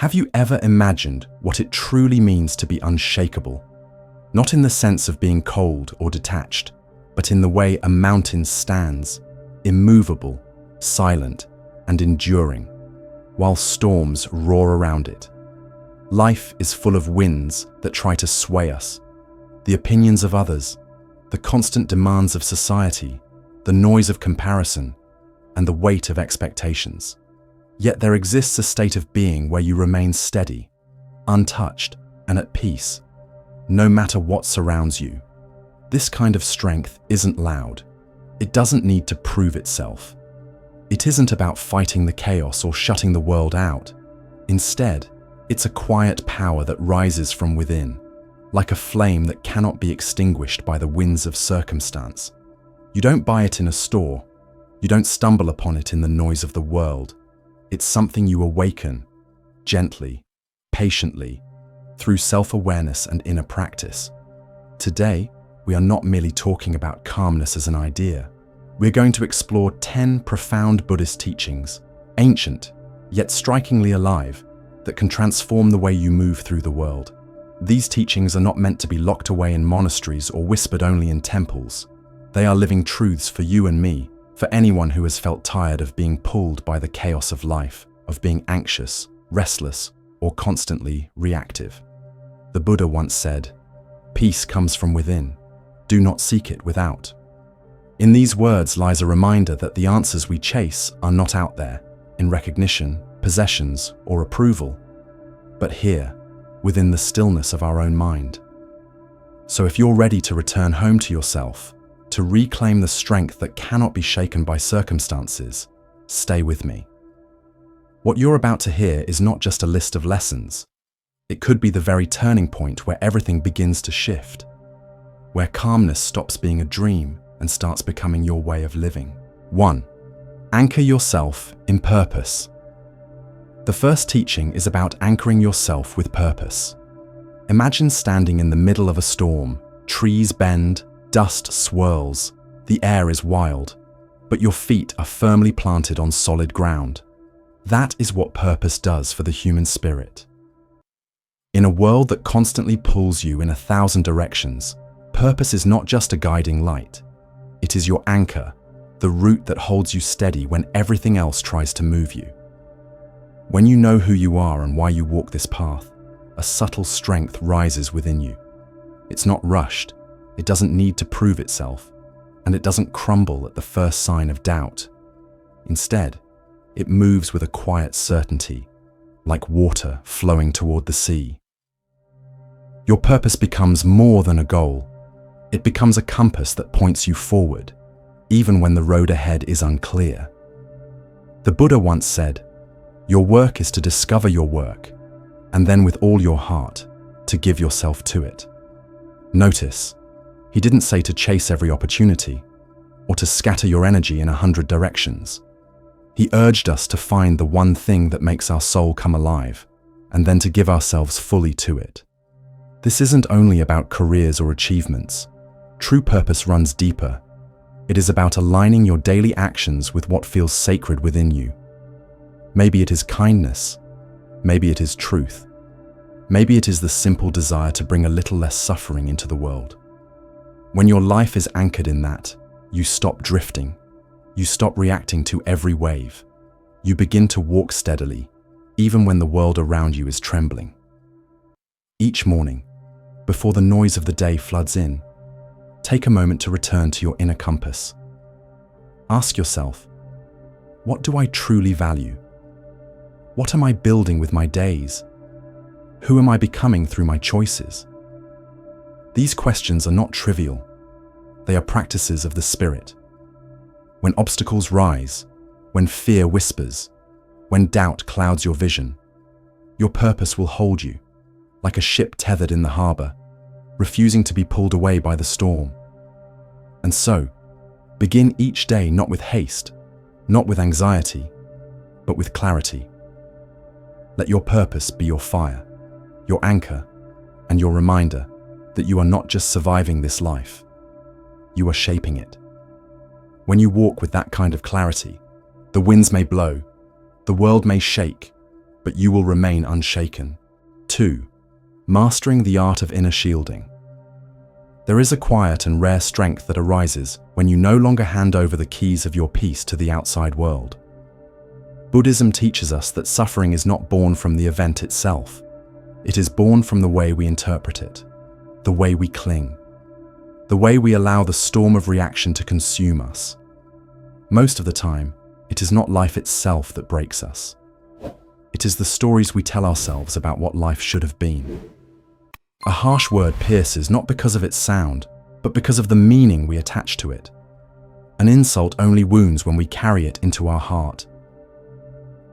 Have you ever imagined what it truly means to be unshakable? Not in the sense of being cold or detached, but in the way a mountain stands, immovable, silent, and enduring, while storms roar around it. Life is full of winds that try to sway us. The opinions of others, the constant demands of society, the noise of comparison, and the weight of expectations. Yet there exists a state of being where you remain steady, untouched, and at peace, no matter what surrounds you. This kind of strength isn't loud. It doesn't need to prove itself. It isn't about fighting the chaos or shutting the world out. Instead, it's a quiet power that rises from within, like a flame that cannot be extinguished by the winds of circumstance. You don't buy it in a store. You don't stumble upon it in the noise of the world. It's something you awaken, gently, patiently, through self-awareness and inner practice. Today, we are not merely talking about calmness as an idea. We're going to explore 10 profound Buddhist teachings, ancient, yet strikingly alive, that can transform the way you move through the world. These teachings are not meant to be locked away in monasteries or whispered only in temples. They are living truths for you and me, for anyone who has felt tired of being pulled by the chaos of life, of being anxious, restless, or constantly reactive. The Buddha once said, "Peace comes from within. Do not seek it without." In these words lies a reminder that the answers we chase are not out there, in recognition, possessions, or approval, but here, within the stillness of our own mind. So if you're ready to return home to yourself, to reclaim the strength that cannot be shaken by circumstances, stay with me. What you're about to hear is not just a list of lessons. It could be the very turning point where everything begins to shift, where calmness stops being a dream and starts becoming your way of living. 1. Anchor yourself in purpose. The first teaching is about anchoring yourself with purpose. Imagine standing in the middle of a storm. Trees bend, dust swirls, the air is wild, but your feet are firmly planted on solid ground. That is what purpose does for the human spirit. In a world that constantly pulls you in 1,000 directions, purpose is not just a guiding light. It is your anchor, the root that holds you steady when everything else tries to move you. When you know who you are and why you walk this path, a subtle strength rises within you. It's not rushed. It doesn't need to prove itself, and it doesn't crumble at the first sign of doubt. Instead, it moves with a quiet certainty, like water flowing toward the sea. Your purpose becomes more than a goal. It becomes a compass that points you forward, even when the road ahead is unclear. The Buddha once said, "Your work is to discover your work, and then with all your heart, to give yourself to it." Notice, he didn't say to chase every opportunity, or to scatter your energy in 100 directions. He urged us to find the one thing that makes our soul come alive, and then to give ourselves fully to it. This isn't only about careers or achievements. True purpose runs deeper. It is about aligning your daily actions with what feels sacred within you. Maybe it is kindness. Maybe it is truth. Maybe it is the simple desire to bring a little less suffering into the world. When your life is anchored in that, you stop drifting. You stop reacting to every wave. You begin to walk steadily, even when the world around you is trembling. Each morning, before the noise of the day floods in, take a moment to return to your inner compass. Ask yourself, what do I truly value? What am I building with my days? Who am I becoming through my choices? These questions are not trivial. They are practices of the spirit. When obstacles rise, when fear whispers, when doubt clouds your vision, your purpose will hold you, like a ship tethered in the harbor, refusing to be pulled away by the storm. And so, begin each day not with haste, not with anxiety, but with clarity. Let your purpose be your fire, your anchor, and your reminder that you are not just surviving this life, you are shaping it. When you walk with that kind of clarity, the winds may blow, the world may shake, but you will remain unshaken. 2. Mastering the art of inner shielding. There is a quiet and rare strength that arises when you no longer hand over the keys of your peace to the outside world. Buddhism teaches us that suffering is not born from the event itself. It is born from the way we interpret it, the way we cling, the way we allow the storm of reaction to consume us. Most of the time, it is not life itself that breaks us. It is the stories we tell ourselves about what life should have been. A harsh word pierces not because of its sound, but because of the meaning we attach to it. An insult only wounds when we carry it into our heart.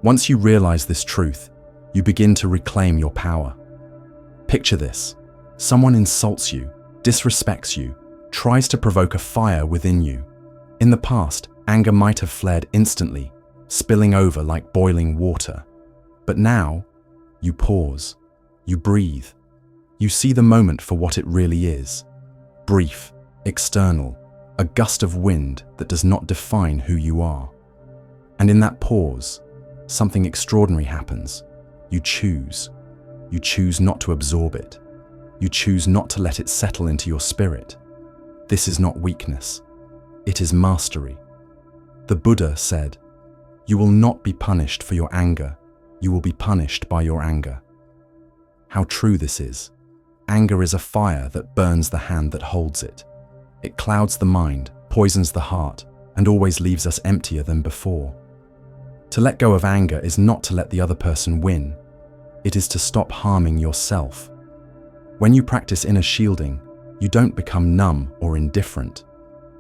Once you realize this truth, you begin to reclaim your power. Picture this. Someone insults you, disrespects you, tries to provoke a fire within you. In the past, anger might have fled instantly, spilling over like boiling water. But now, you pause, you breathe, you see the moment for what it really is. Brief, external, a gust of wind that does not define who you are. And in that pause, something extraordinary happens. You choose. You choose not to absorb it. You choose not to let it settle into your spirit. This is not weakness. It is mastery. The Buddha said, "You will not be punished for your anger. You will be punished by your anger." How true this is. Anger is a fire that burns the hand that holds it. It clouds the mind, poisons the heart, and always leaves us emptier than before. To let go of anger is not to let the other person win. It is to stop harming yourself. When you practice inner shielding, you don't become numb or indifferent.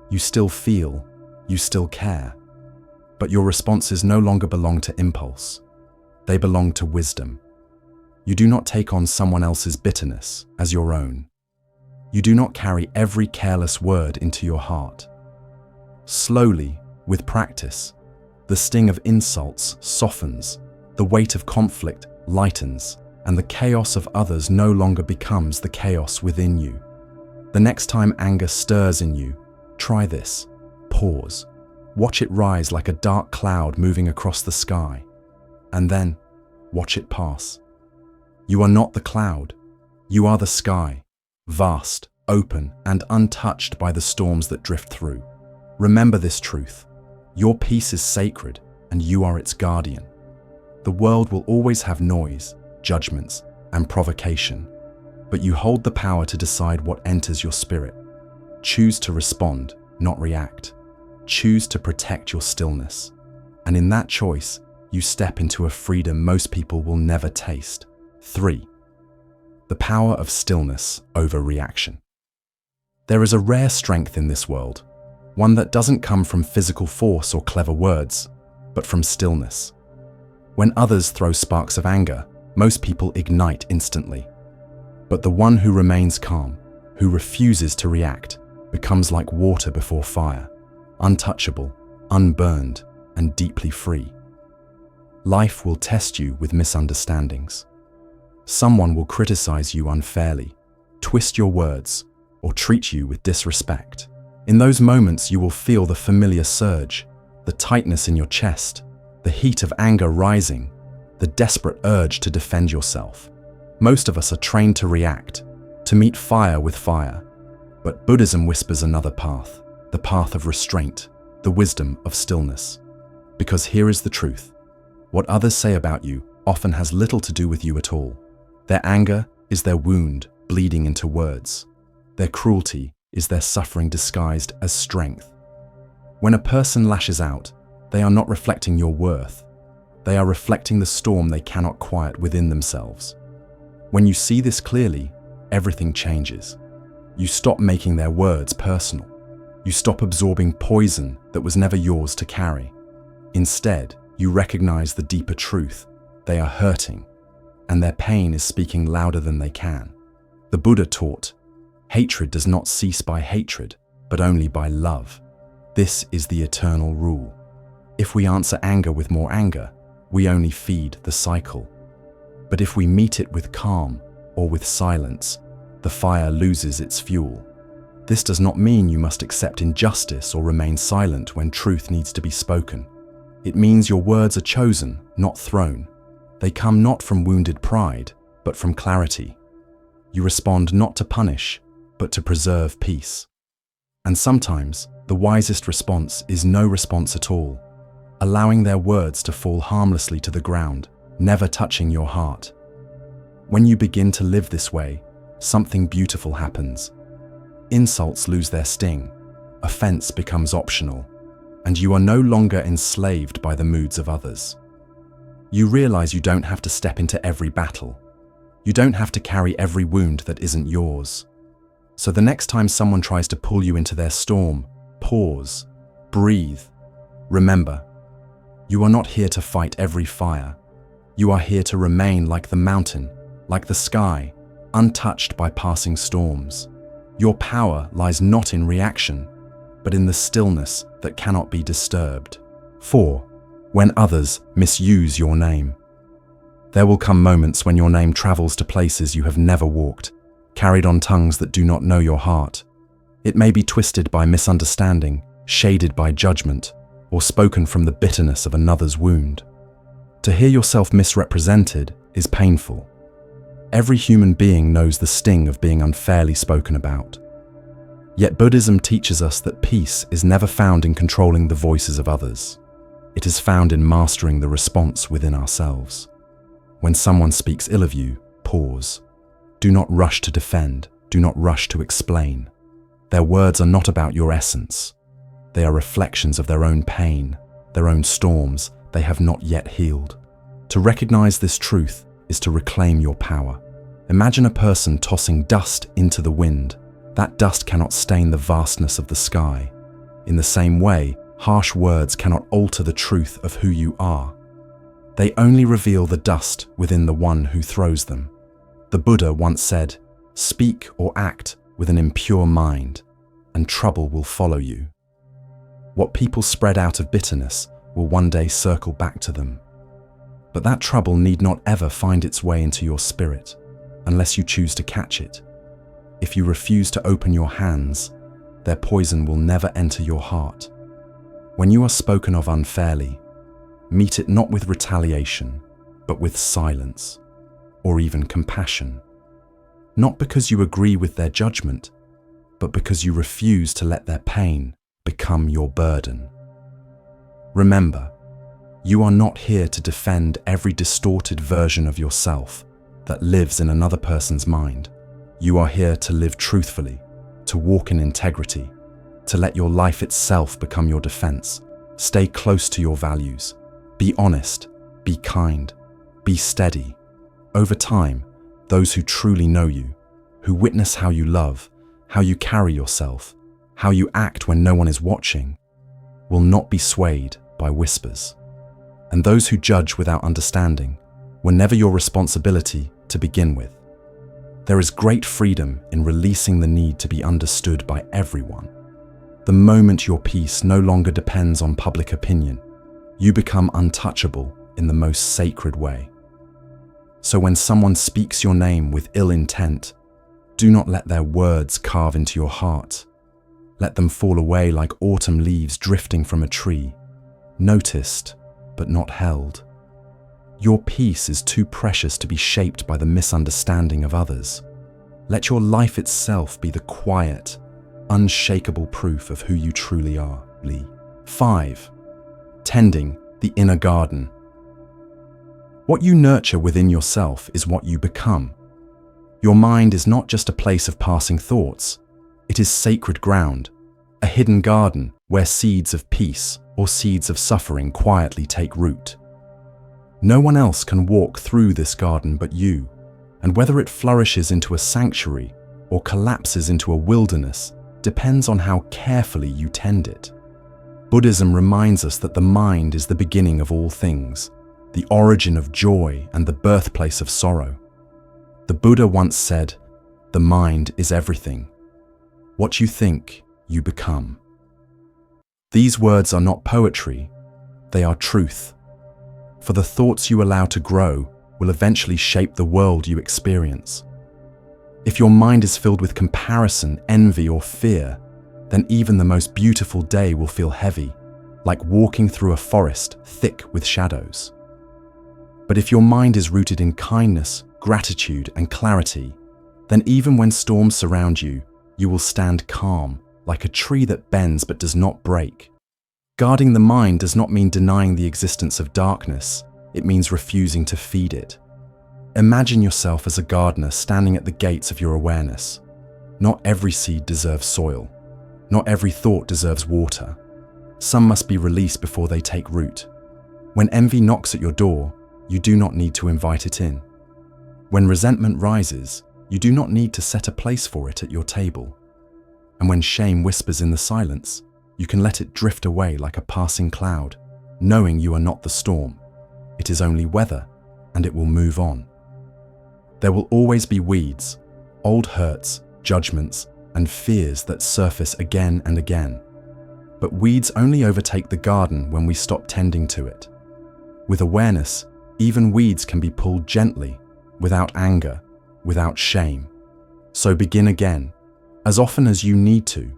You still feel, you still care. But your responses no longer belong to impulse. They belong to wisdom. You do not take on someone else's bitterness as your own. You do not carry every careless word into your heart. Slowly, with practice, the sting of insults softens, the weight of conflict lightens, and the chaos of others no longer becomes the chaos within you. The next time anger stirs in you, try this. Pause. Watch it rise like a dark cloud moving across the sky. And then, watch it pass. You are not the cloud. You are the sky, vast, open, and untouched by the storms that drift through. Remember this truth. Your peace is sacred, and you are its guardian. The world will always have noise, judgments, and provocation, but you hold the power to decide what enters your spirit. Choose to respond, not react. Choose to protect your stillness. And in that choice, you step into a freedom most people will never taste. 3. The power of stillness over reaction. There is a rare strength in this world, one that doesn't come from physical force or clever words, but from stillness. When others throw sparks of anger, most people ignite instantly. But the one who remains calm, who refuses to react, becomes like water before fire, untouchable, unburned, and deeply free. Life will test you with misunderstandings. Someone will criticize you unfairly, twist your words, or treat you with disrespect. In those moments, you will feel the familiar surge, the tightness in your chest, the heat of anger rising, the desperate urge to defend yourself. Most of us are trained to react, to meet fire with fire. But Buddhism whispers another path, the path of restraint, the wisdom of stillness. Because here is the truth. What others say about you often has little to do with you at all. Their anger is their wound bleeding into words. Their cruelty is their suffering disguised as strength. When a person lashes out, they are not reflecting your worth. They are reflecting the storm they cannot quiet within themselves. When you see this clearly, everything changes. You stop making their words personal. You stop absorbing poison that was never yours to carry. Instead, you recognize the deeper truth. They are hurting, and their pain is speaking louder than they can. The Buddha taught, hatred does not cease by hatred, but only by love. This is the eternal rule. If we answer anger with more anger, we only feed the cycle. But if we meet it with calm or with silence, the fire loses its fuel. This does not mean you must accept injustice or remain silent when truth needs to be spoken. It means your words are chosen, not thrown. They come not from wounded pride, but from clarity. You respond not to punish, but to preserve peace. And sometimes, the wisest response is no response at all, allowing their words to fall harmlessly to the ground, never touching your heart. When you begin to live this way, something beautiful happens. Insults lose their sting, offense becomes optional, and you are no longer enslaved by the moods of others. You realize you don't have to step into every battle. You don't have to carry every wound that isn't yours. So the next time someone tries to pull you into their storm, pause, breathe. Remember, you are not here to fight every fire. You are here to remain like the mountain, like the sky, untouched by passing storms. Your power lies not in reaction, but in the stillness that cannot be disturbed. 4. When others misuse your name. There will come moments when your name travels to places you have never walked, carried on tongues that do not know your heart. It may be twisted by misunderstanding, shaded by judgment, or spoken from the bitterness of another's wound. To hear yourself misrepresented is painful. Every human being knows the sting of being unfairly spoken about. Yet Buddhism teaches us that peace is never found in controlling the voices of others. It is found in mastering the response within ourselves. When someone speaks ill of you, pause. Do not rush to defend. Do not rush to explain. Their words are not about your essence. They are reflections of their own pain, their own storms they have not yet healed. To recognize this truth is to reclaim your power. Imagine a person tossing dust into the wind. That dust cannot stain the vastness of the sky. In the same way, harsh words cannot alter the truth of who you are. They only reveal the dust within the one who throws them. The Buddha once said, "Speak or act with an impure mind, and trouble will follow you." What people spread out of bitterness will one day circle back to them. But that trouble need not ever find its way into your spirit, unless you choose to catch it. If you refuse to open your hands, their poison will never enter your heart. When you are spoken of unfairly, meet it not with retaliation, but with silence, or even compassion. Not because you agree with their judgment, but because you refuse to let their pain become your burden. Remember, you are not here to defend every distorted version of yourself that lives in another person's mind. You are here to live truthfully, to walk in integrity, to let your life itself become your defense. Stay close to your values. Be honest, be kind, be steady. Over time, those who truly know you, who witness how you love, how you carry yourself, how you act when no one is watching, will not be swayed by whispers. And those who judge without understanding were never your responsibility to begin with. There is great freedom in releasing the need to be understood by everyone. The moment your peace no longer depends on public opinion, you become untouchable in the most sacred way. So when someone speaks your name with ill intent, do not let their words carve into your heart. Let them fall away like autumn leaves drifting from a tree, noticed but not held. Your peace is too precious to be shaped by the misunderstanding of others. Let your life itself be the quiet, unshakable proof of who you truly are. 5. Tending the inner garden. What you nurture within yourself is what you become. Your mind is not just a place of passing thoughts. It is sacred ground, a hidden garden where seeds of peace or seeds of suffering quietly take root. No one else can walk through this garden but you, and whether it flourishes into a sanctuary or collapses into a wilderness depends on how carefully you tend it. Buddhism reminds us that the mind is the beginning of all things, the origin of joy and the birthplace of sorrow. The Buddha once said, "The mind is everything. What you think, you become." These words are not poetry, they are truth. For the thoughts you allow to grow will eventually shape the world you experience. If your mind is filled with comparison, envy, or fear, then even the most beautiful day will feel heavy, like walking through a forest thick with shadows. But if your mind is rooted in kindness, gratitude, and clarity, then even when storms surround you, you will stand calm, like a tree that bends but does not break. Guarding the mind does not mean denying the existence of darkness, it means refusing to feed it. Imagine yourself as a gardener standing at the gates of your awareness. Not every seed deserves soil. Not every thought deserves water. Some must be released before they take root. When envy knocks at your door, you do not need to invite it in. When resentment rises, you do not need to set a place for it at your table. And when shame whispers in the silence, you can let it drift away like a passing cloud, knowing you are not the storm. It is only weather, and it will move on. There will always be weeds, old hurts, judgments, and fears that surface again and again. But weeds only overtake the garden when we stop tending to it. With awareness, even weeds can be pulled gently, without anger, without shame. So begin again, as often as you need to.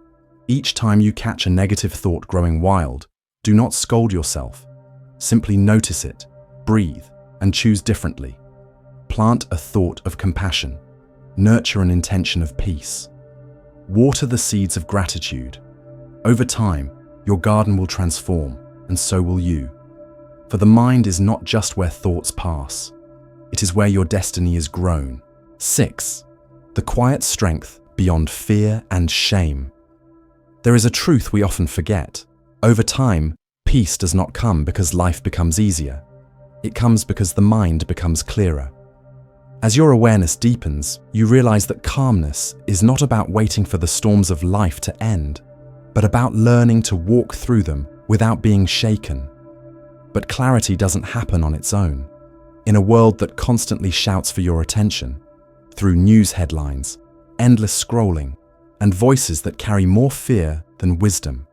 Each time you catch a negative thought growing wild, do not scold yourself. Simply notice it, breathe, and choose differently. Plant a thought of compassion. Nurture an intention of peace. Water the seeds of gratitude. Over time, your garden will transform, and so will you. For the mind is not just where thoughts pass. It is where your destiny is grown. 6. The quiet strength beyond fear and shame. There is a truth we often forget. Over time, peace does not come because life becomes easier. It comes because the mind becomes clearer. As your awareness deepens, you realize that calmness is not about waiting for the storms of life to end, but about learning to walk through them without being shaken. But clarity doesn't happen on its own. In a world that constantly shouts for your attention, through news headlines, endless scrolling, and voices that carry more fear than wisdom,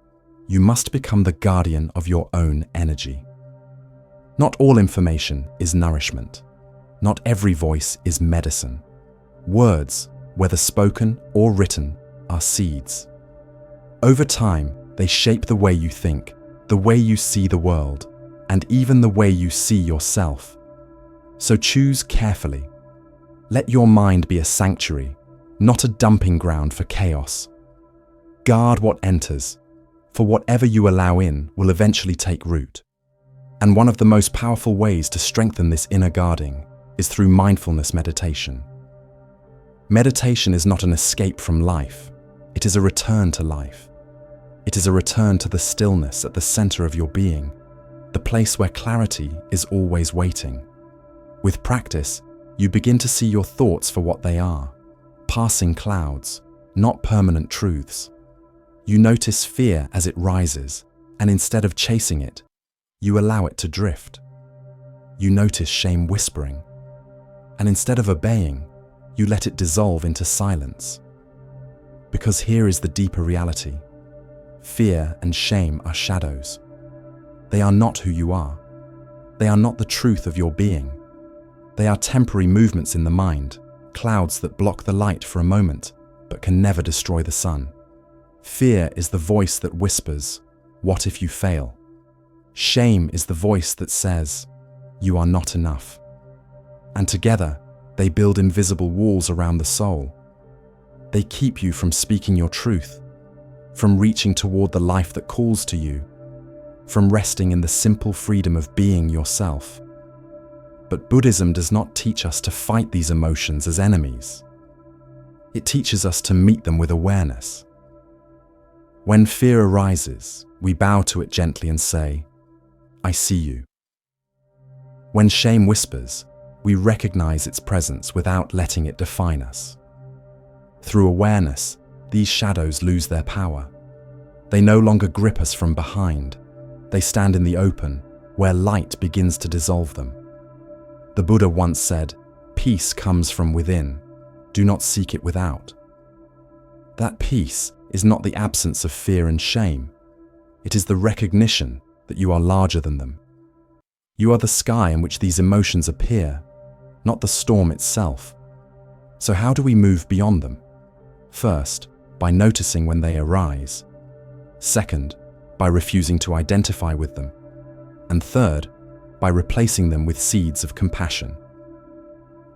you must become the guardian of your own energy. Not all information is nourishment. Not every voice is medicine. Words, whether spoken or written, are seeds. Over time, they shape the way you think, the way you see the world, and even the way you see yourself. So choose carefully. Let your mind be a sanctuary, not a dumping ground for chaos. Guard what enters, for whatever you allow in will eventually take root. And one of the most powerful ways to strengthen this inner guarding is through mindfulness meditation. Meditation is not an escape from life. It is a return to life. It is a return to the stillness at the center of your being, the place where clarity is always waiting. With practice, you begin to see your thoughts for what they are, passing clouds, not permanent truths. You notice fear as it rises, and instead of chasing it, you allow it to drift. You notice shame whispering, and instead of obeying, you let it dissolve into silence. Because here is the deeper reality. Fear and shame are shadows. They are not who you are. They are not the truth of your being. They are temporary movements in the mind, clouds that block the light for a moment, but can never destroy the sun. Fear is the voice that whispers, "What if you fail?" Shame is the voice that says, "You are not enough." And together, they build invisible walls around the soul. They keep you from speaking your truth, from reaching toward the life that calls to you, from resting in the simple freedom of being yourself. But Buddhism does not teach us to fight these emotions as enemies. It teaches us to meet them with awareness. When fear arises, we bow to it gently and say, "I see you." When shame whispers, we recognize its presence without letting it define us. Through awareness, these shadows lose their power. They no longer grip us from behind. They stand in the open, where light begins to dissolve them. The Buddha once said, "Peace comes from within. Do not seek it without." That peace is not the absence of fear and shame. It is the recognition that you are larger than them. You are the sky in which these emotions appear, not the storm itself. So how do we move beyond them? First, by noticing when they arise. Second, by refusing to identify with them. And third, by replacing them with seeds of compassion.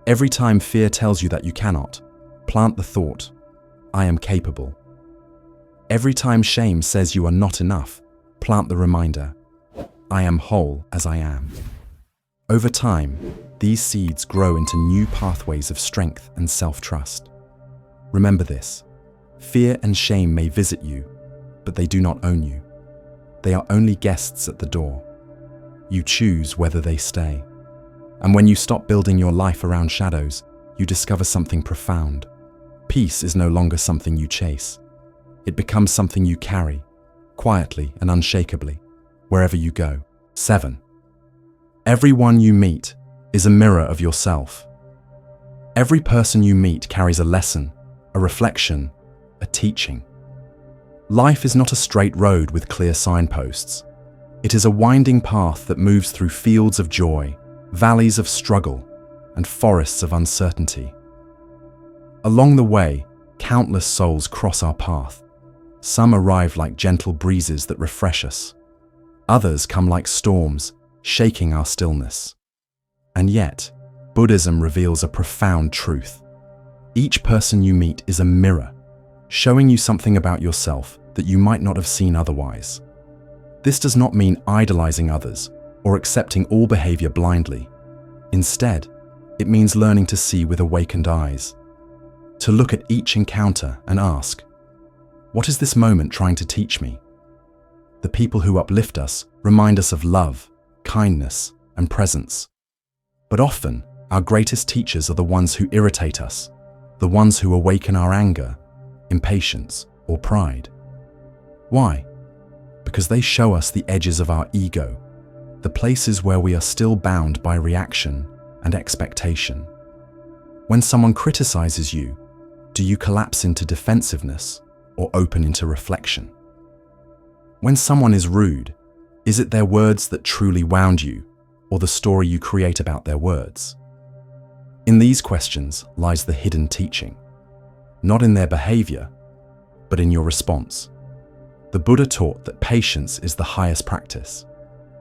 Every time fear tells you that you cannot, plant the thought, I am capable. Every time shame says you are not enough, plant the reminder, I am whole as I am. Over time, these seeds grow into new pathways of strength and self-trust. Remember this, fear and shame may visit you, but they do not own you. They are only guests at the door. You choose whether they stay. And when you stop building your life around shadows, you discover something profound. Peace is no longer something you chase. It becomes something you carry, quietly and unshakably, wherever you go. 7. Everyone you meet is a mirror of yourself. Every person you meet carries a lesson, a reflection, a teaching. Life is not a straight road with clear signposts. It is a winding path that moves through fields of joy, valleys of struggle, and forests of uncertainty. Along the way, countless souls cross our path. Some arrive like gentle breezes that refresh us. Others come like storms, shaking our stillness. And yet, Buddhism reveals a profound truth. Each person you meet is a mirror, showing you something about yourself that you might not have seen otherwise. This does not mean idolizing others or accepting all behavior blindly. Instead, it means learning to see with awakened eyes, to look at each encounter and ask, what is this moment trying to teach me? The people who uplift us remind us of love, kindness, and presence. But often, our greatest teachers are the ones who irritate us, the ones who awaken our anger, impatience, or pride. Why? Because they show us the edges of our ego, the places where we are still bound by reaction and expectation. When someone criticizes you, do you collapse into defensiveness or open into reflection? When someone is rude, is it their words that truly wound you, or the story you create about their words? In these questions lies the hidden teaching, not in their behavior, but in your response. The Buddha taught that patience is the highest practice,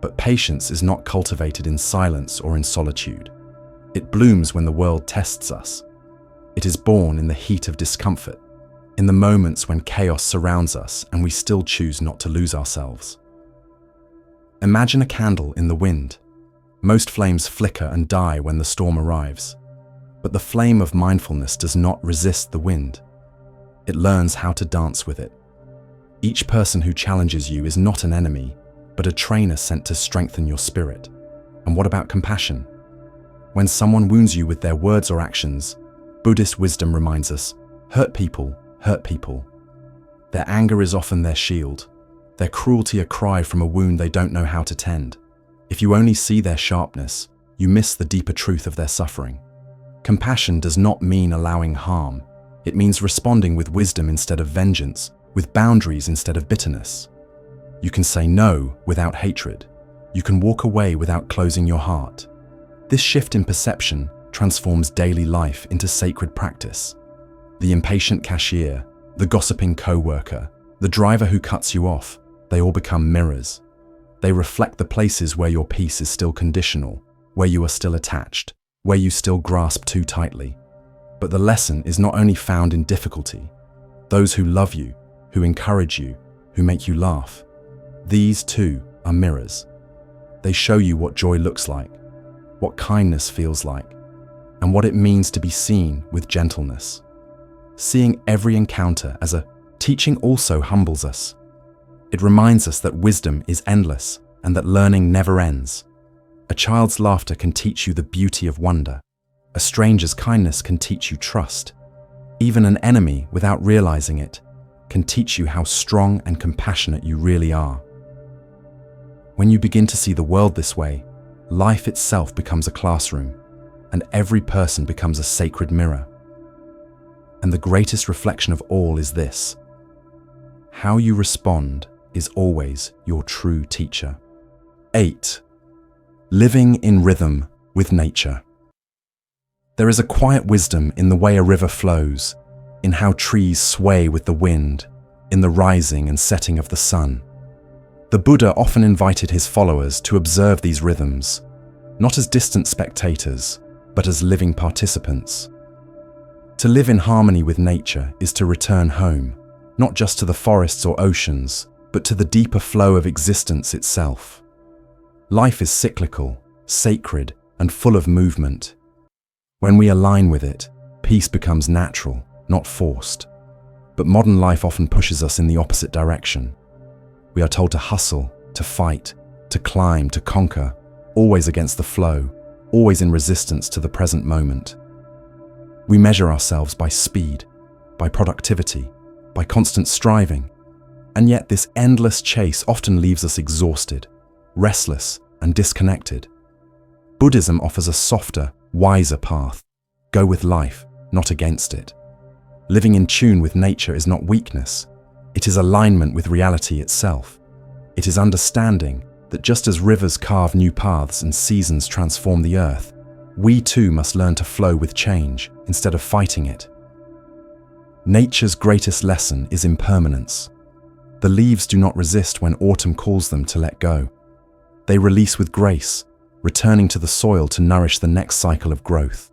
but patience is not cultivated in silence or in solitude. It blooms when the world tests us. It is born in the heat of discomfort, in the moments when chaos surrounds us and we still choose not to lose ourselves. Imagine a candle in the wind. Most flames flicker and die when the storm arrives. But the flame of mindfulness does not resist the wind. It learns how to dance with it. Each person who challenges you is not an enemy, but a trainer sent to strengthen your spirit. And what about compassion? When someone wounds you with their words or actions, Buddhist wisdom reminds us, hurt people hurt people. Their anger is often their shield, their cruelty a cry from a wound they don't know how to tend. If you only see their sharpness, you miss the deeper truth of their suffering. Compassion does not mean allowing harm. It means responding with wisdom instead of vengeance, with boundaries instead of bitterness. You can say no without hatred. You can walk away without closing your heart. This shift in perception transforms daily life into sacred practice. The impatient cashier, the gossiping co-worker, the driver who cuts you off, they all become mirrors. They reflect the places where your peace is still conditional, where you are still attached, where you still grasp too tightly. But the lesson is not only found in difficulty. Those who love you, who encourage you, who make you laugh, these too are mirrors. They show you what joy looks like, what kindness feels like, and what it means to be seen with gentleness. Seeing every encounter as a teaching also humbles us. It reminds us that wisdom is endless and that learning never ends. A child's laughter can teach you the beauty of wonder. A stranger's kindness can teach you trust. Even an enemy, without realizing it, can teach you how strong and compassionate you really are. When you begin to see the world this way, life itself becomes a classroom, and every person becomes a sacred mirror. And the greatest reflection of all is this: how you respond is always your true teacher. 8. Living in rhythm with nature. There is a quiet wisdom in the way a river flows, in how trees sway with the wind, in the rising and setting of the sun. The Buddha often invited his followers to observe these rhythms, not as distant spectators, but as living participants. To live in harmony with nature is to return home, not just to the forests or oceans, but to the deeper flow of existence itself. Life is cyclical, sacred, and full of movement. When we align with it, peace becomes natural, not forced. But modern life often pushes us in the opposite direction. We are told to hustle, to fight, to climb, to conquer, always against the flow, always in resistance to the present moment. We measure ourselves by speed, by productivity, by constant striving, and yet this endless chase often leaves us exhausted, restless, and disconnected. Buddhism offers a softer, wiser path. Go with life, not against it. Living in tune with nature is not weakness. It is alignment with reality itself. It is understanding that just as rivers carve new paths and seasons transform the earth, we too must learn to flow with change instead of fighting it. Nature's greatest lesson is impermanence. The leaves do not resist when autumn calls them to let go. They release with grace, returning to the soil to nourish the next cycle of growth.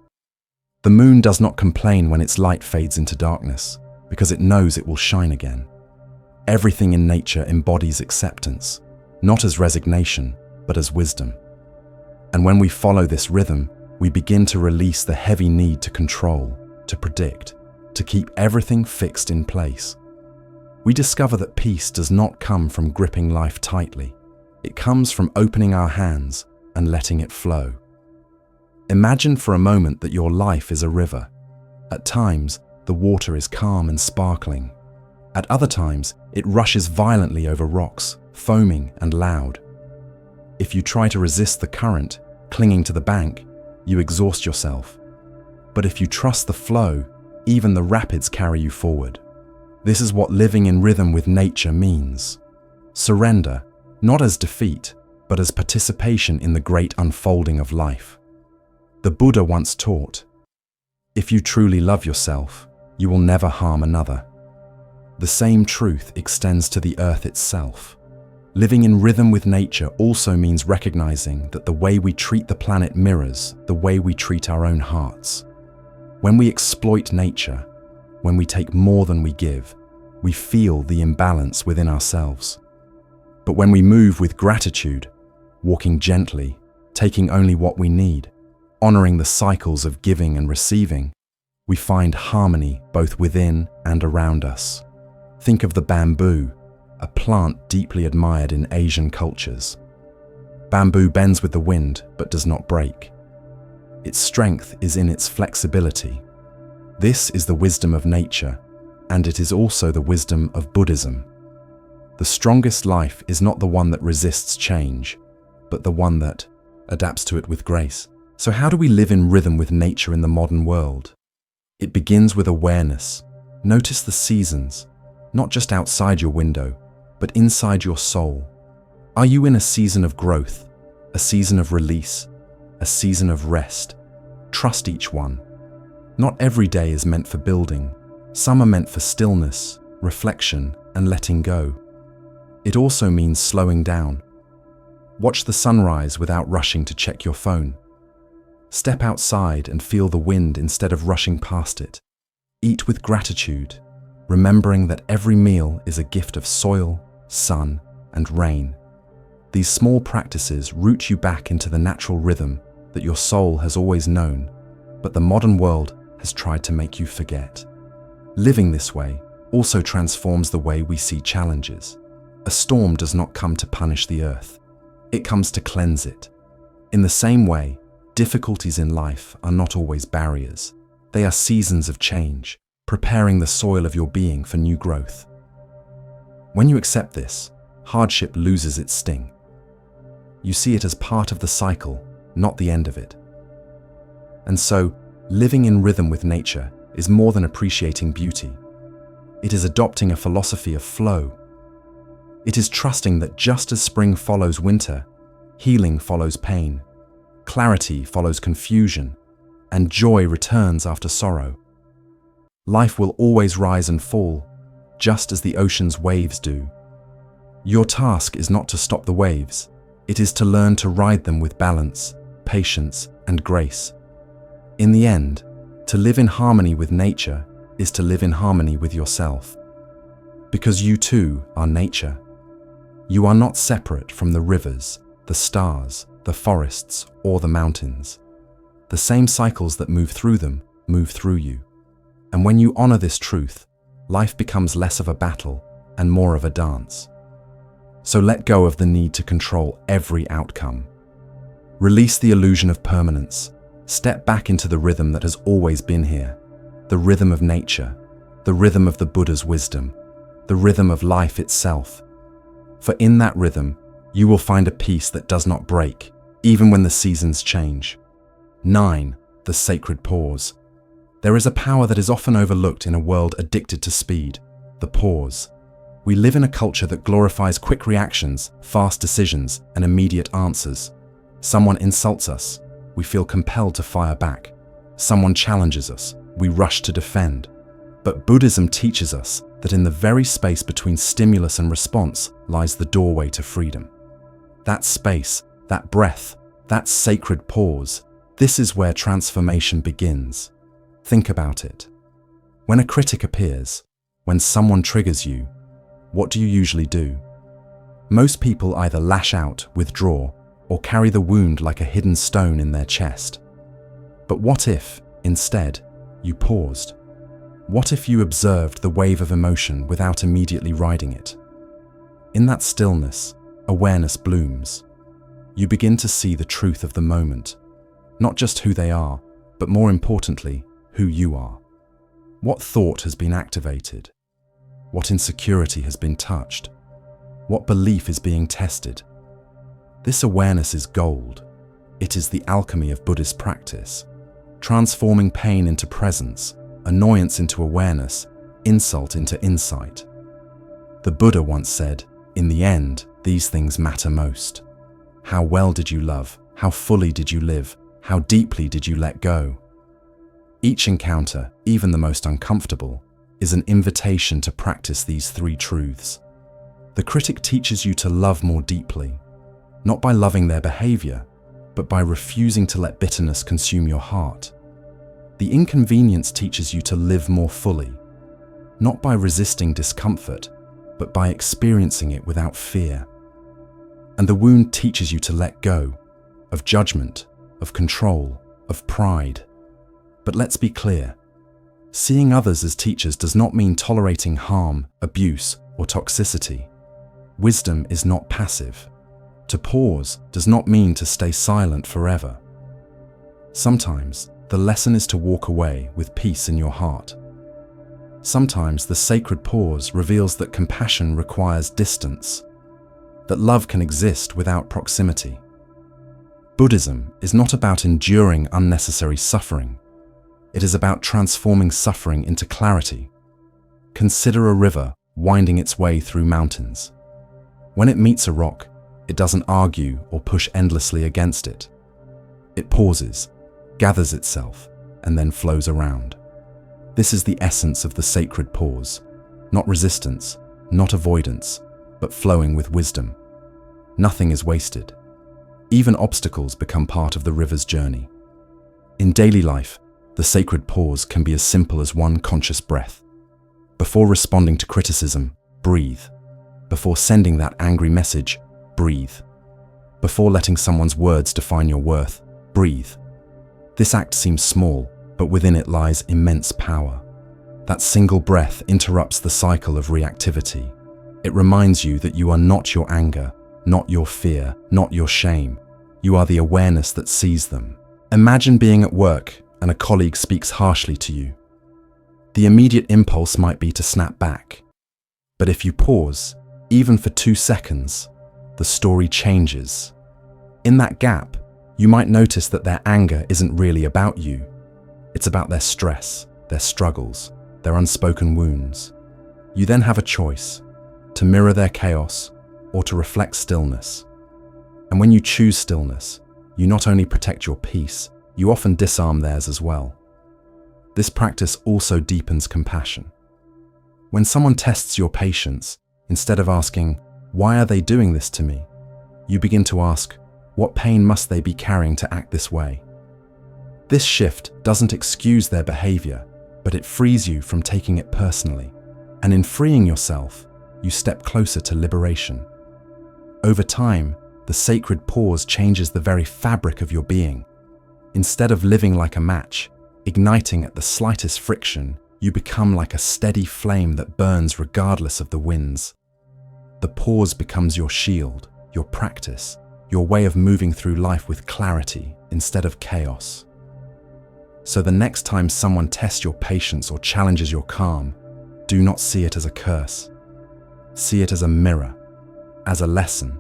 The moon does not complain when its light fades into darkness, because it knows it will shine again. Everything in nature embodies acceptance, not as resignation, but as wisdom. And when we follow this rhythm, we begin to release the heavy need to control, to predict, to keep everything fixed in place. We discover that peace does not come from gripping life tightly. It comes from opening our hands and letting it flow. Imagine for a moment that your life is a river. At times, the water is calm and sparkling. At other times, it rushes violently over rocks, foaming and loud. If you try to resist the current, clinging to the bank, you exhaust yourself. But if you trust the flow, even the rapids carry you forward. This is what living in rhythm with nature means. Surrender, not as defeat, but as participation in the great unfolding of life. The Buddha once taught, "If you truly love yourself, you will never harm another." The same truth extends to the earth itself. Living in rhythm with nature also means recognizing that the way we treat the planet mirrors the way we treat our own hearts. When we exploit nature, when we take more than we give, we feel the imbalance within ourselves. But when we move with gratitude, walking gently, taking only what we need, honoring the cycles of giving and receiving, we find harmony both within and around us. Think of the bamboo, a plant deeply admired in Asian cultures. Bamboo bends with the wind but does not break. Its strength is in its flexibility. This is the wisdom of nature, and it is also the wisdom of Buddhism. The strongest life is not the one that resists change, but the one that adapts to it with grace. So how do we live in rhythm with nature in the modern world? It begins with awareness. Notice the seasons, not just outside your window, but inside your soul. Are you in a season of growth, a season of release, a season of rest? Trust each one. Not every day is meant for building. Some are meant for stillness, reflection, and letting go. It also means slowing down. Watch the sunrise without rushing to check your phone. Step outside and feel the wind instead of rushing past it. Eat with gratitude, remembering that every meal is a gift of soil, sun, and rain. These small practices root you back into the natural rhythm that your soul has always known, but the modern world has tried to make you forget. Living this way also transforms the way we see challenges. A storm does not come to punish the earth. It comes to cleanse it. In the same way, difficulties in life are not always barriers. They are seasons of change, preparing the soil of your being for new growth. When you accept this, hardship loses its sting. You see it as part of the cycle, not the end of it. And so, living in rhythm with nature is more than appreciating beauty. It is adopting a philosophy of flow. It is trusting that just as spring follows winter, healing follows pain, clarity follows confusion, and joy returns after sorrow. Life will always rise and fall, just as the ocean's waves do. Your task is not to stop the waves, it is to learn to ride them with balance, patience, and grace. In the end, to live in harmony with nature is to live in harmony with yourself. Because you too are nature. You are not separate from the rivers, the stars, the forests, or the mountains. The same cycles that move through them move through you. And when you honor this truth, life becomes less of a battle and more of a dance. So let go of the need to control every outcome. Release the illusion of permanence. Step back into the rhythm that has always been here, the rhythm of nature, the rhythm of the Buddha's wisdom, the rhythm of life itself. For in that rhythm, you will find a peace that does not break, even when the seasons change. 9. The sacred pause. There is a power that is often overlooked in a world addicted to speed, the pause. We live in a culture that glorifies quick reactions, fast decisions, and immediate answers. Someone insults us, we feel compelled to fire back. Someone challenges us, we rush to defend. But Buddhism teaches us that in the very space between stimulus and response lies the doorway to freedom. That space, that breath, that sacred pause, this is where transformation begins. Think about it. When a critic appears, when someone triggers you, what do you usually do? Most people either lash out, withdraw, or carry the wound like a hidden stone in their chest. But what if, instead, you paused? What if you observed the wave of emotion without immediately riding it? In that stillness, awareness blooms. You begin to see the truth of the moment, not just who they are, but more importantly, who you are. What thought has been activated? What insecurity has been touched? What belief is being tested? This awareness is gold. It is the alchemy of Buddhist practice, transforming pain into presence, annoyance into awareness, insult into insight. The Buddha once said, "In the end, these things matter most. How well did you love? How fully did you live? How deeply did you let go?" Each encounter, even the most uncomfortable, is an invitation to practice these three truths. The critic teaches you to love more deeply, not by loving their behavior, but by refusing to let bitterness consume your heart. The inconvenience teaches you to live more fully, not by resisting discomfort, but by experiencing it without fear. And the wound teaches you to let go of judgment, of control, of pride. But let's be clear. Seeing others as teachers does not mean tolerating harm, abuse, or toxicity. Wisdom is not passive. To pause does not mean to stay silent forever. Sometimes, the lesson is to walk away with peace in your heart. Sometimes the sacred pause reveals that compassion requires distance, that love can exist without proximity. Buddhism is not about enduring unnecessary suffering. It is about transforming suffering into clarity. Consider a river winding its way through mountains. When it meets a rock, it doesn't argue or push endlessly against it. It pauses, gathers itself, and then flows around. This is the essence of the sacred pause. Not resistance, not avoidance, but flowing with wisdom. Nothing is wasted. Even obstacles become part of the river's journey. In daily life, the sacred pause can be as simple as one conscious breath. Before responding to criticism, breathe. Before sending that angry message, breathe. Before letting someone's words define your worth, breathe. This act seems small, but within it lies immense power. That single breath interrupts the cycle of reactivity. It reminds you that you are not your anger, not your fear, not your shame. You are the awareness that sees them. Imagine being at work and a colleague speaks harshly to you. The immediate impulse might be to snap back. But if you pause, even for 2 seconds, the story changes. In that gap, you might notice that their anger isn't really about you. It's about their stress, their struggles, their unspoken wounds. You then have a choice, to mirror their chaos or to reflect stillness. And when you choose stillness, you not only protect your peace, you often disarm theirs as well. This practice also deepens compassion. When someone tests your patience, instead of asking, "Why are they doing this to me?" you begin to ask, What pain must they be carrying to act this way? This shift doesn't excuse their behavior, but it frees you from taking it personally. And in freeing yourself, you step closer to liberation. Over time, the sacred pause changes the very fabric of your being. Instead of living like a match, igniting at the slightest friction, you become like a steady flame that burns regardless of the winds. The pause becomes your shield, your practice, your way of moving through life with clarity instead of chaos. So the next time someone tests your patience or challenges your calm, do not see it as a curse. See it as a mirror, as a lesson,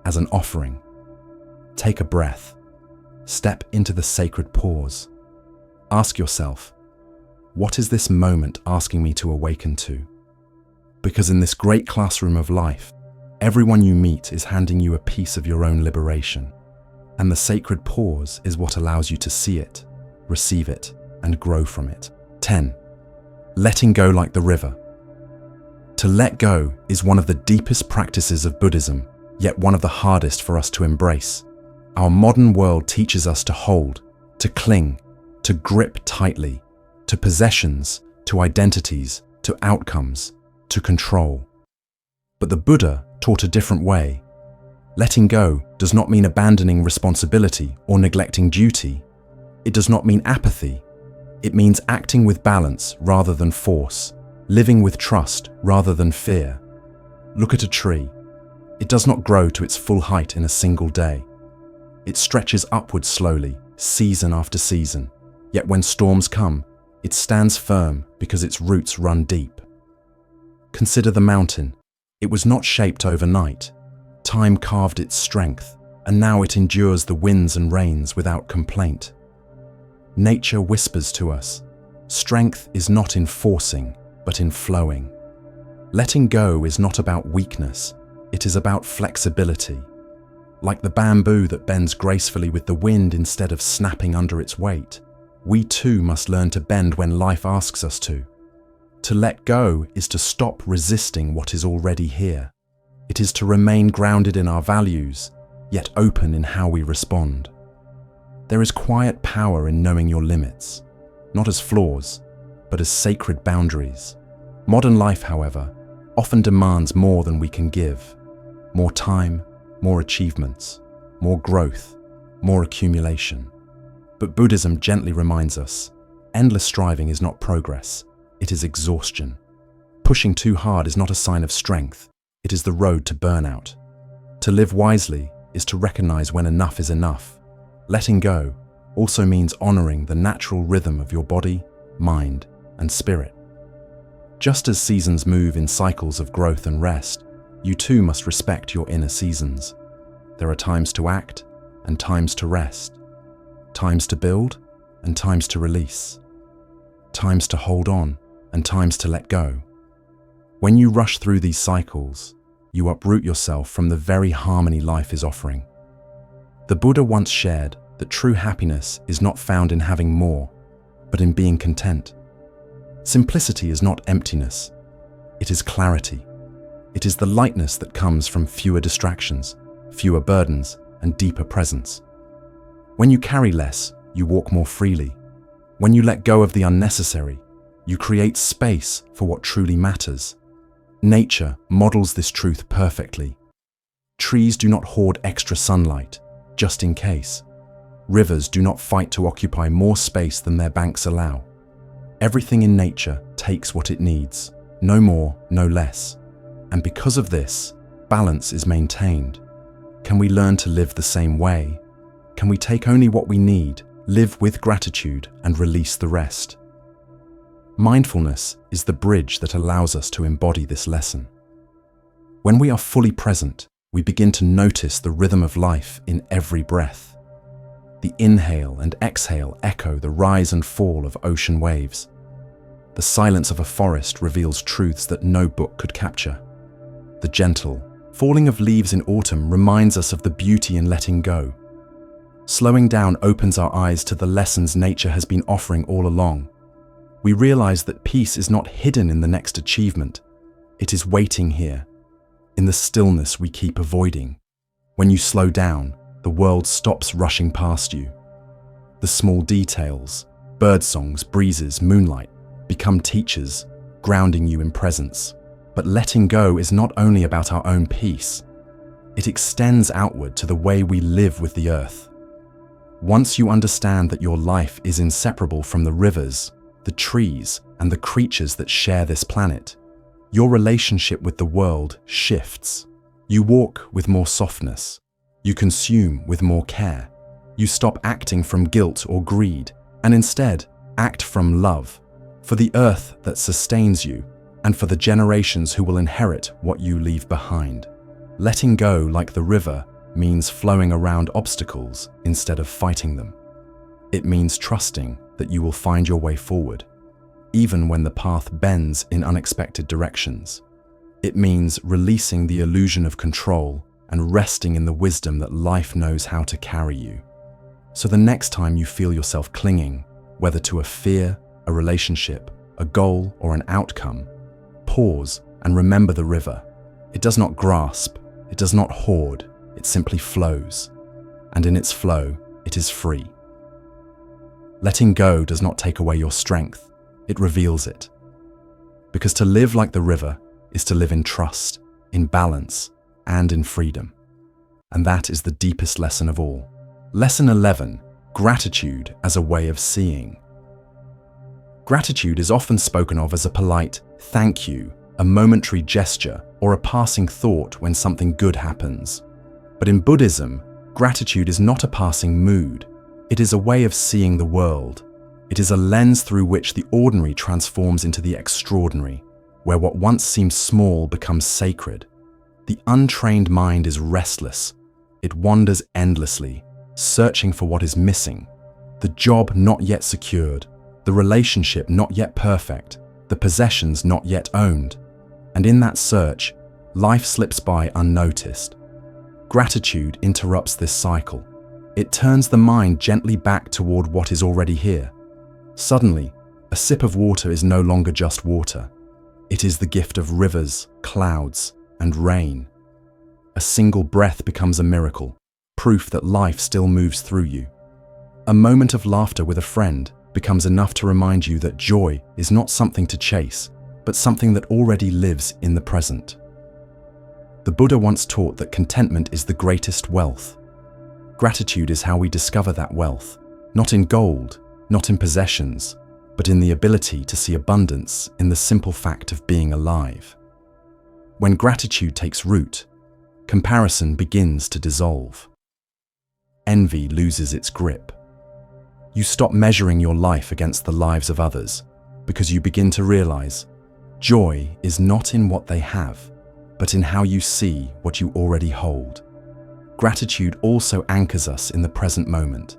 as an offering. Take a breath. Step into the sacred pause. Ask yourself, what is this moment asking me to awaken to? Because in this great classroom of life, everyone you meet is handing you a piece of your own liberation. And the sacred pause is what allows you to see it, receive it, and grow from it. 10. Letting go like the river. To let go is one of the deepest practices of Buddhism, yet one of the hardest for us to embrace. Our modern world teaches us to hold, to cling, to grip tightly, to possessions, to identities, to outcomes, to control. But the Buddha taught a different way. Letting go does not mean abandoning responsibility or neglecting duty. It does not mean apathy. It means acting with balance rather than force, living with trust rather than fear. Look at a tree. It does not grow to its full height in a single day. It stretches upward slowly, season after season. Yet when storms come, it stands firm because its roots run deep. Consider the mountain. It was not shaped overnight. Time carved its strength, and now it endures the winds and rains without complaint. Nature whispers to us, strength is not in forcing, but in flowing. Letting go is not about weakness, it is about flexibility. Like the bamboo that bends gracefully with the wind instead of snapping under its weight, we too must learn to bend when life asks us to. To let go is to stop resisting what is already here. It is to remain grounded in our values, yet open in how we respond. There is quiet power in knowing your limits, not as flaws, but as sacred boundaries. Modern life, however, often demands more than we can give. More time, more achievements, more growth, more accumulation. But Buddhism gently reminds us, endless striving is not progress, it is exhaustion. Pushing too hard is not a sign of strength, it is the road to burnout. To live wisely is to recognize when enough is enough. Letting go also means honoring the natural rhythm of your body, mind, and spirit. Just as seasons move in cycles of growth and rest, you too must respect your inner seasons. There are times to act and times to rest, times to build and times to release, times to hold on and times to let go. When you rush through these cycles, you uproot yourself from the very harmony life is offering. The Buddha once shared that true happiness is not found in having more, but in being content. Simplicity is not emptiness, it is clarity. It is the lightness that comes from fewer distractions, fewer burdens, and deeper presence. When you carry less, you walk more freely. When you let go of the unnecessary, you create space for what truly matters. Nature models this truth perfectly. Trees do not hoard extra sunlight, just in case. Rivers do not fight to occupy more space than their banks allow. Everything in nature takes what it needs, no more, no less. And because of this, balance is maintained. Can we learn to live the same way? Can we take only what we need, live with gratitude, and release the rest? Mindfulness is the bridge that allows us to embody this lesson. When we are fully present, we begin to notice the rhythm of life in every breath. The inhale and exhale echo the rise and fall of ocean waves. The silence of a forest reveals truths that no book could capture. The gentle falling of leaves in autumn reminds us of the beauty in letting go. Slowing down opens our eyes to the lessons nature has been offering all along. We realize that peace is not hidden in the next achievement. It is waiting here, in the stillness we keep avoiding. When you slow down, the world stops rushing past you. The small details, birdsongs, breezes, moonlight, become teachers, grounding you in presence. But letting go is not only about our own peace. It extends outward to the way we live with the earth. Once you understand that your life is inseparable from the rivers, the trees, and the creatures that share this planet, your relationship with the world shifts. You walk with more softness. You consume with more care. You stop acting from guilt or greed, and instead act from love, for the earth that sustains you, and for the generations who will inherit what you leave behind. Letting go, like the river, means flowing around obstacles instead of fighting them. It means trusting that you will find your way forward, even when the path bends in unexpected directions. It means releasing the illusion of control and resting in the wisdom that life knows how to carry you. So the next time you feel yourself clinging, whether to a fear, a relationship, a goal, or an outcome, pause and remember the river. It does not grasp, it does not hoard, it simply flows. And in its flow, it is free. Letting go does not take away your strength, it reveals it. Because to live like the river is to live in trust, in balance, and in freedom. And that is the deepest lesson of all. Lesson 11, gratitude as a way of seeing. Gratitude is often spoken of as a polite thank you, a momentary gesture, or a passing thought when something good happens. But in Buddhism, gratitude is not a passing mood. It is a way of seeing the world. It is a lens through which the ordinary transforms into the extraordinary, where what once seemed small becomes sacred. The untrained mind is restless. It wanders endlessly, searching for what is missing. The job not yet secured, the relationship not yet perfect, the possessions not yet owned. And in that search, life slips by unnoticed. Gratitude interrupts this cycle. It turns the mind gently back toward what is already here. Suddenly, a sip of water is no longer just water. It is the gift of rivers, clouds, and rain. A single breath becomes a miracle, proof that life still moves through you. A moment of laughter with a friend becomes enough to remind you that joy is not something to chase, but something that already lives in the present. The Buddha once taught that contentment is the greatest wealth. Gratitude is how we discover that wealth, not in gold, not in possessions, but in the ability to see abundance in the simple fact of being alive. When gratitude takes root, comparison begins to dissolve. Envy loses its grip. You stop measuring your life against the lives of others because you begin to realize joy is not in what they have, but in how you see what you already hold. Gratitude also anchors us in the present moment.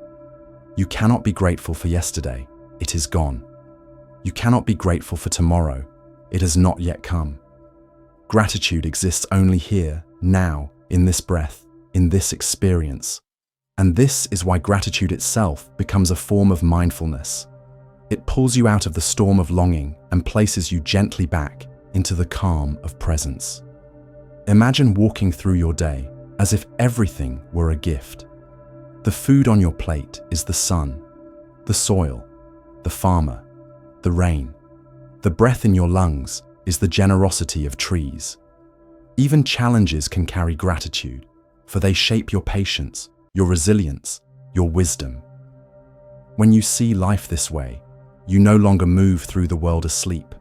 You cannot be grateful for yesterday, it is gone. You cannot be grateful for tomorrow, it has not yet come. Gratitude exists only here, now, in this breath, in this experience. And this is why gratitude itself becomes a form of mindfulness. It pulls you out of the storm of longing and places you gently back into the calm of presence. Imagine walking through your day as if everything were a gift. The food on your plate is the sun, the soil, the farmer, the rain. The breath in your lungs is the generosity of trees. Even challenges can carry gratitude, for they shape your patience, your resilience, your wisdom. When you see life this way, you no longer move through the world asleep.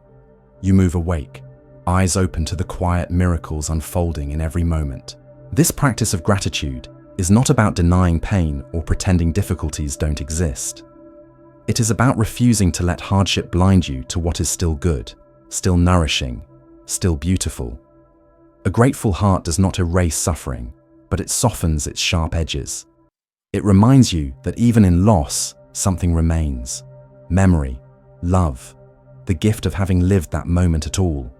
You move awake, eyes open to the quiet miracles unfolding in every moment. This practice of gratitude is not about denying pain or pretending difficulties don't exist. It is about refusing to let hardship blind you to what is still good, still nourishing, still beautiful. A grateful heart does not erase suffering, but it softens its sharp edges. It reminds you that even in loss, something remains. Memory, love, the gift of having lived that moment at all.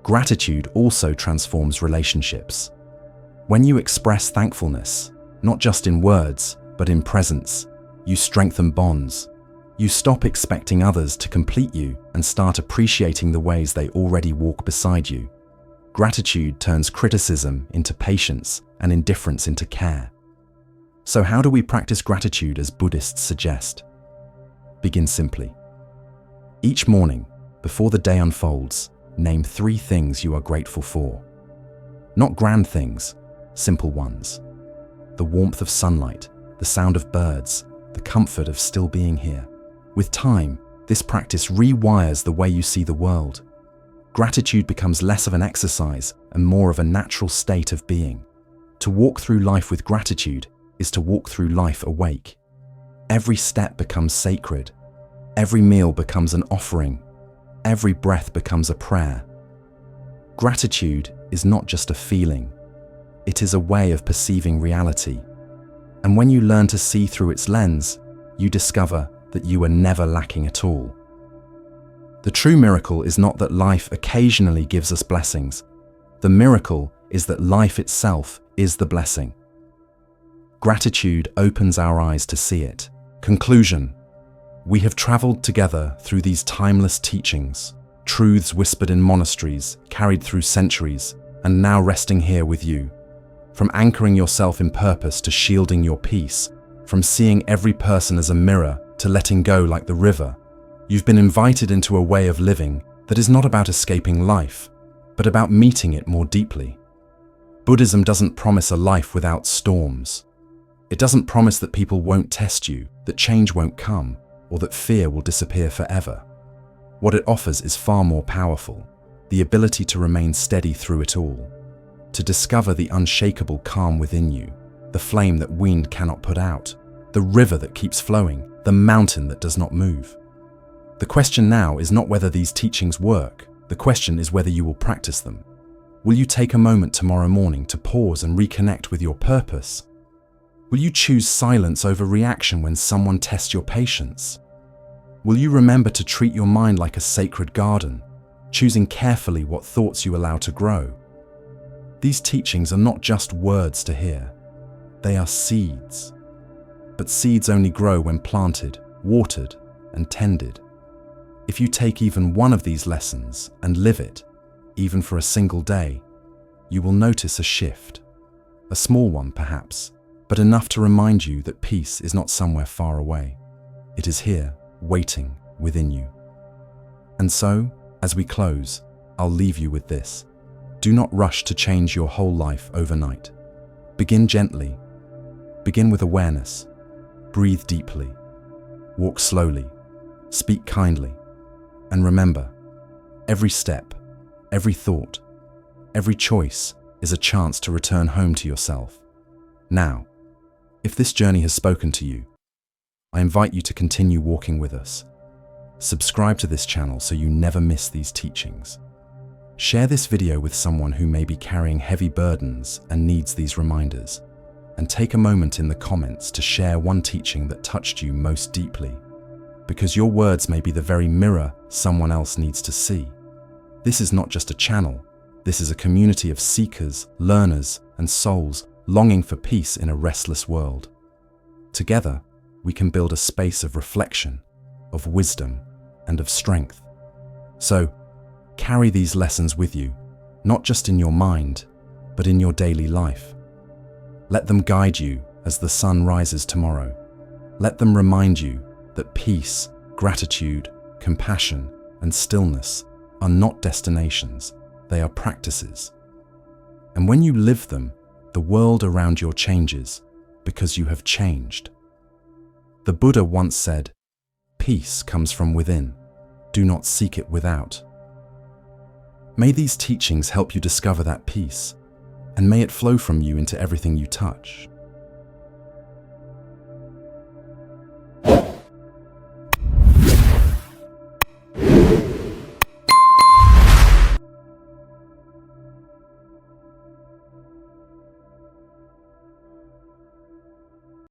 Gratitude also transforms relationships. When you express thankfulness, not just in words, but in presence, you strengthen bonds. You stop expecting others to complete you and start appreciating the ways they already walk beside you. Gratitude turns criticism into patience and indifference into care. So how do we practice gratitude as Buddhists suggest? Begin simply. Each morning, before the day unfolds, name 3 things you are grateful for. Not grand things, simple ones. The warmth of sunlight, the sound of birds, the comfort of still being here. With time, this practice rewires the way you see the world. Gratitude becomes less of an exercise and more of a natural state of being. To walk through life with gratitude is to walk through life awake. Every step becomes sacred. Every meal becomes an offering. Every breath becomes a prayer. Gratitude is not just a feeling. It is a way of perceiving reality. And when you learn to see through its lens, you discover that you are never lacking at all. The true miracle is not that life occasionally gives us blessings. The miracle is that life itself is the blessing. Gratitude opens our eyes to see it. Conclusion. We have traveled together through these timeless teachings, truths whispered in monasteries, carried through centuries, and now resting here with you. From anchoring yourself in purpose to shielding your peace, from seeing every person as a mirror to letting go like the river, you've been invited into a way of living that is not about escaping life, but about meeting it more deeply. Buddhism doesn't promise a life without storms. It doesn't promise that people won't test you, that change won't come, or that fear will disappear forever. What it offers is far more powerful, the ability to remain steady through it all, to discover the unshakable calm within you, the flame that wind cannot put out, the river that keeps flowing, the mountain that does not move. The question now is not whether these teachings work, the question is whether you will practice them. Will you take a moment tomorrow morning to pause and reconnect with your purpose? Will you choose silence over reaction when someone tests your patience? Will you remember to treat your mind like a sacred garden, choosing carefully what thoughts you allow to grow? These teachings are not just words to hear. They are seeds. But seeds only grow when planted, watered, and tended. If you take even one of these lessons and live it, even for a single day, you will notice a shift. A small one, perhaps, but enough to remind you that peace is not somewhere far away. It is here, waiting within you. And so, as we close, I'll leave you with this. Do not rush to change your whole life overnight. Begin gently. Begin with awareness. Breathe deeply. Walk slowly. Speak kindly. And remember, every step, every thought, every choice is a chance to return home to yourself. Now, if this journey has spoken to you, I invite you to continue walking with us. Subscribe to this channel so you never miss these teachings. Share this video with someone who may be carrying heavy burdens and needs these reminders. And take a moment in the comments to share one teaching that touched you most deeply, because your words may be the very mirror someone else needs to see. This is not just a channel, this is a community of seekers, learners, and souls longing for peace in a restless world. Together, we can build a space of reflection, of wisdom, and of strength. So, carry these lessons with you, not just in your mind, but in your daily life. Let them guide you as the sun rises tomorrow. Let them remind you that peace, gratitude, compassion, and stillness are not destinations, they are practices. And when you live them, the world around you changes because you have changed. The Buddha once said, "Peace comes from within. Do not seek it without." May these teachings help you discover that peace, and may it flow from you into everything you touch.